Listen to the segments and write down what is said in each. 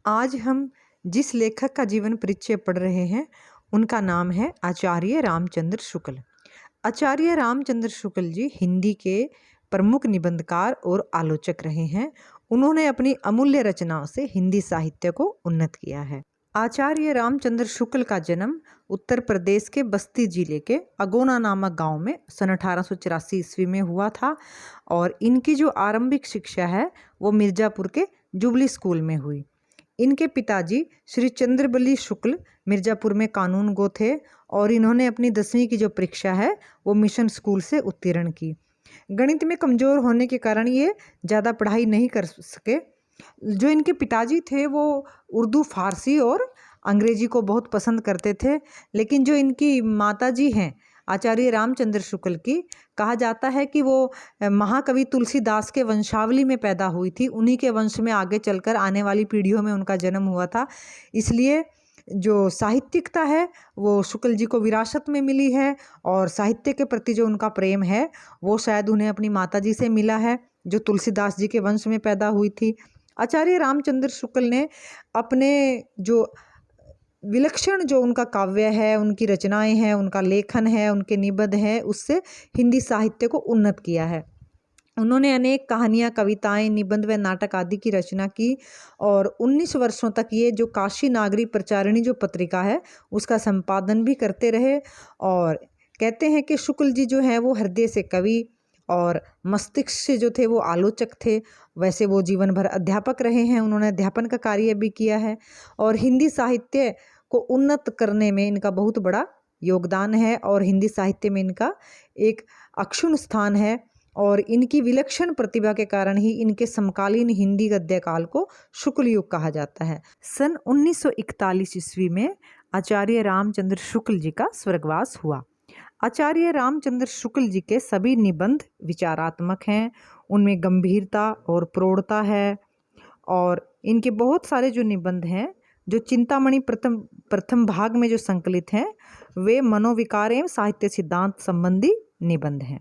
आज हम जिस लेखक का जीवन परिचय पढ़ रहे हैं उनका नाम है आचार्य रामचंद्र शुक्ल। आचार्य रामचंद्र शुक्ल जी हिंदी के प्रमुख निबंधकार और आलोचक रहे हैं। उन्होंने अपनी अमूल्य रचनाओं से हिंदी साहित्य को उन्नत किया है। आचार्य रामचंद्र शुक्ल का जन्म उत्तर प्रदेश के बस्ती जिले के अगोना नामक गांव में सन 1884 ईस्वी में हुआ था और इनकी जो आरंभिक शिक्षा है वो मिर्ज़ापुर के जुबली स्कूल में हुई। इनके पिताजी श्री चंद्रबली शुक्ल मिर्ज़ापुर में कानून गो थे और इन्होंने अपनी 10वीं की जो परीक्षा है वो मिशन स्कूल से उत्तीर्ण की। गणित में कमज़ोर होने के कारण ये ज़्यादा पढ़ाई नहीं कर सके। जो इनके पिताजी थे वो उर्दू, फारसी और अंग्रेजी को बहुत पसंद करते थे, लेकिन जो इनकी माताजी हैं आचार्य रामचंद्र शुक्ल की, कहा जाता है कि वो महाकवि तुलसीदास के वंशावली में पैदा हुई थी। उन्हीं के वंश में आगे चलकर आने वाली पीढ़ियों में उनका जन्म हुआ था। इसलिए जो साहित्यिकता है वो शुक्ल जी को विरासत में मिली है और साहित्य के प्रति जो उनका प्रेम है वो शायद उन्हें अपनी माताजी से मिला है जो तुलसीदास जी के वंश में पैदा हुई थी। आचार्य रामचंद्र शुक्ल ने अपने जो विलक्षण जो उनका काव्य है, उनकी रचनाएं हैं, उनका लेखन है, उनके निबंध हैं, उससे हिंदी साहित्य को उन्नत किया है। उन्होंने अनेक कहानियाँ, कविताएं, निबंध व नाटक आदि की रचना की और 19 वर्षों तक ये जो काशी नागरी प्रचारिणी जो पत्रिका है उसका संपादन भी करते रहे। और कहते हैं कि शुक्ल जी जो है वो हृदय से कवि और मस्तिष्क से जो थे वो आलोचक थे। वैसे वो जीवन भर अध्यापक रहे हैं, उन्होंने अध्यापन का कार्य भी किया है और हिंदी साहित्य को उन्नत करने में इनका बहुत बड़ा योगदान है और हिंदी साहित्य में इनका एक अक्षुण्ण स्थान है और इनकी विलक्षण प्रतिभा के कारण ही इनके समकालीन हिंदी गद्य काल को शुक्ल युग कहा जाता है। सन 1941 ईस्वी में आचार्य रामचंद्र शुक्ल जी का स्वर्गवास हुआ। आचार्य रामचंद्र शुक्ल जी के सभी निबंध विचारात्मक हैं, उनमें गंभीरता और प्रौढ़ता है और इनके बहुत सारे जो निबंध हैं जो चिंतामणि प्रथम भाग में जो संकलित हैं वे मनोविकार एवं साहित्य सिद्धांत संबंधी निबंध हैं।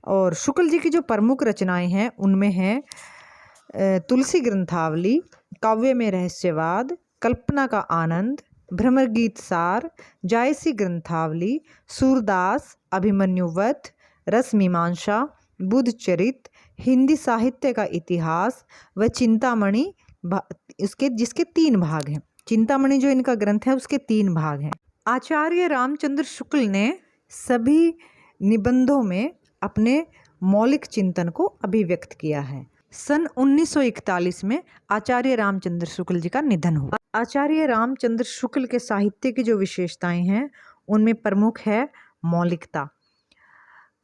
और शुक्ल जी की जो प्रमुख रचनाएं हैं उनमें हैं तुलसी ग्रंथावली, काव्य में रहस्यवाद, कल्पना का आनंद, भ्रमर गीत सार, जायसी ग्रंथावली, सूरदास, अभिमन्युवध, रस मीमांसा, बुद्ध चरित, हिंदी साहित्य का इतिहास व चिंतामणि जिसके 3 भाग हैं। चिंतामणि जो इनका ग्रंथ है उसके 3 भाग हैं। आचार्य रामचंद्र शुक्ल ने सभी निबंधों में अपने मौलिक चिंतन को अभिव्यक्त किया है। सन 1941 में आचार्य रामचंद्र शुक्ल जी का निधन हुआ। आचार्य रामचंद्र शुक्ल के साहित्य की जो विशेषताएं हैं उनमें प्रमुख है मौलिकता।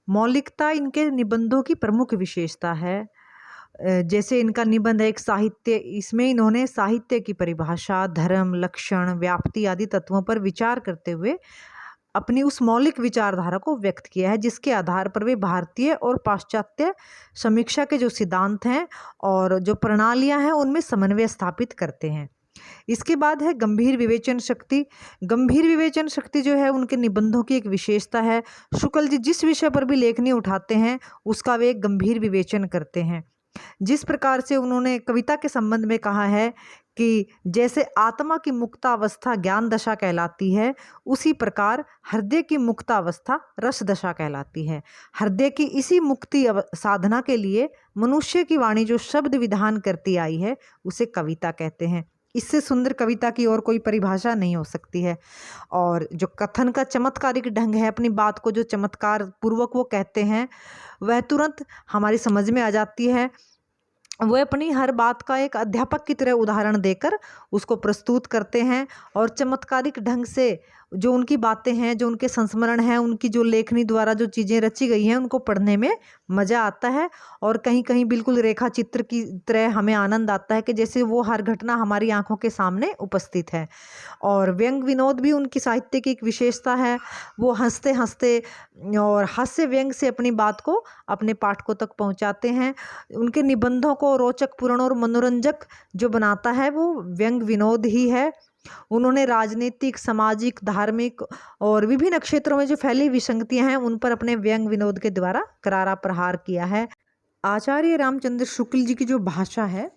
मौलिकता इनके निबंधों की प्रमुख विशेषता है। जैसे इनका निबंध है एक साहित्य, इसमें इन्होंने साहित्य की परिभाषा, धर्म, लक्षण, व्याप्ति आदि तत्वों पर विचार करते हुए अपनी उस मौलिक विचारधारा को व्यक्त किया है जिसके आधार पर वे भारतीय और पाश्चात्य समीक्षा के जो सिद्धांत हैं और जो प्रणालियां हैं उनमें समन्वय स्थापित करते हैं। इसके बाद है गंभीर विवेचन शक्ति। गंभीर विवेचन शक्ति जो है उनके निबंधों की एक विशेषता है। शुक्ल जी जिस विषय पर भी लेखनी उठाते हैं उसका वे एक गंभीर विवेचन करते हैं। जिस प्रकार से उन्होंने कविता के संबंध में कहा है कि जैसे आत्मा की मुक्तावस्था ज्ञान दशा कहलाती है, उसी प्रकार हृदय की मुक्तावस्था रस दशा कहलाती है। हृदय की इसी मुक्ति साधना के लिए मनुष्य की वाणी जो शब्द विधान करती आई है उसे कविता कहते हैं। इससे सुंदर कविता की और कोई परिभाषा नहीं हो सकती है। और जो कथन का चमत्कारिक ढंग है, अपनी बात को जो चमत्कार पूर्वक वो कहते हैं वह तुरंत हमारी समझ में आ जाती है। वो अपनी हर बात का एक अध्यापक की तरह उदाहरण देकर उसको प्रस्तुत करते हैं और चमत्कारिक ढंग से जो उनकी बातें हैं, जो उनके संस्मरण हैं, उनकी जो लेखनी द्वारा जो चीज़ें रची गई हैं उनको पढ़ने में मज़ा आता है और कहीं कहीं बिल्कुल रेखा चित्र की तरह हमें आनंद आता है कि जैसे वो हर घटना हमारी आंखों के सामने उपस्थित है। और व्यंग विनोद भी उनकी साहित्य की एक विशेषता है। वो हंसते हंसते और हास्य व्यंग से अपनी बात को अपने पाठकों तक पहुंचाते हैं। उनके निबंधों को रोचक, पूर्ण और मनोरंजक जो बनाता है वो व्यंग विनोद ही है। उन्होंने राजनीतिक, सामाजिक, धार्मिक और विभिन्न क्षेत्रों में जो फैली विसंगतियां हैं उन पर अपने व्यंग विनोद के द्वारा करारा प्रहार किया है। आचार्य रामचंद्र शुक्ल जी की जो भाषा है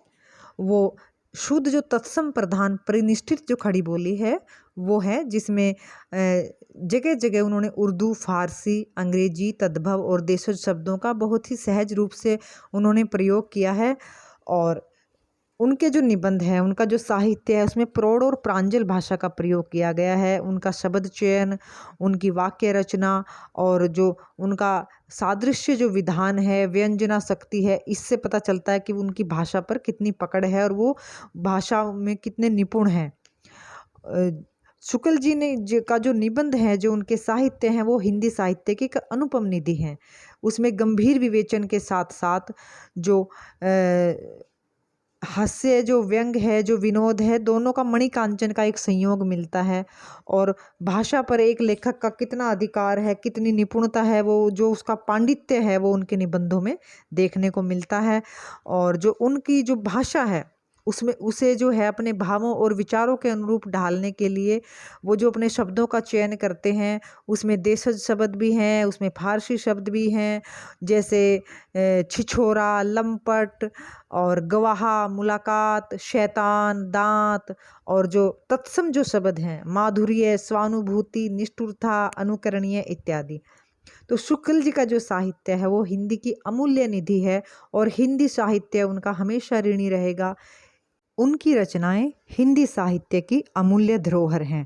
वो शुद्ध जो तत्सम प्रधान परिनिष्ठित जो खड़ी बोली है वो है, जिसमें जगह जगह उन्होंने उर्दू, फारसी, अंग्रेजी, तद्भव और देशज शब्दों का बहुत ही सहज रूप से उन्होंने प्रयोग किया है। और उनके जो निबंध हैं, उनका जो साहित्य है, उसमें प्रौढ़ और प्रांजल भाषा का प्रयोग किया गया है। उनका शब्द चयन, उनकी वाक्य रचना और जो उनका सादृश्य जो विधान है, व्यंजना शक्ति है, इससे पता चलता है कि उनकी भाषा पर कितनी पकड़ है और वो भाषा में कितने निपुण हैं। शुक्ल जी ने का जो निबंध है, जो उनके साहित्य हैं, वो हिंदी साहित्य की एक अनुपम निधि हैं। उसमें गंभीर विवेचन के साथ साथ जो हास्य, जो व्यंग है, जो विनोद है, दोनों का मणिकांचन का एक संयोग मिलता है। और भाषा पर एक लेखक का कितना अधिकार है, कितनी निपुणता है, वो जो उसका पांडित्य है, वो उनके निबंधों में देखने को मिलता है। और जो उनकी जो भाषा है, उसमें उसे जो है अपने भावों और विचारों के अनुरूप ढालने के लिए वो जो अपने शब्दों का चयन करते हैं, उसमें देशज शब्द भी हैं, उसमें फारसी शब्द भी हैं, जैसे छिछोरा, लंपट और गवाहा, मुलाकात, शैतान, दांत, और जो तत्सम जो शब्द हैं, माधुर्य, स्वानुभूति, निष्ठुरता, अनुकरणीय इत्यादि। तो शुक्ल जी का जो साहित्य है वो हिंदी की अमूल्य निधि है और हिंदी साहित्य उनका हमेशा ऋणी रहेगा। उनकी रचनाएं हिंदी साहित्य की अमूल्य धरोहर हैं।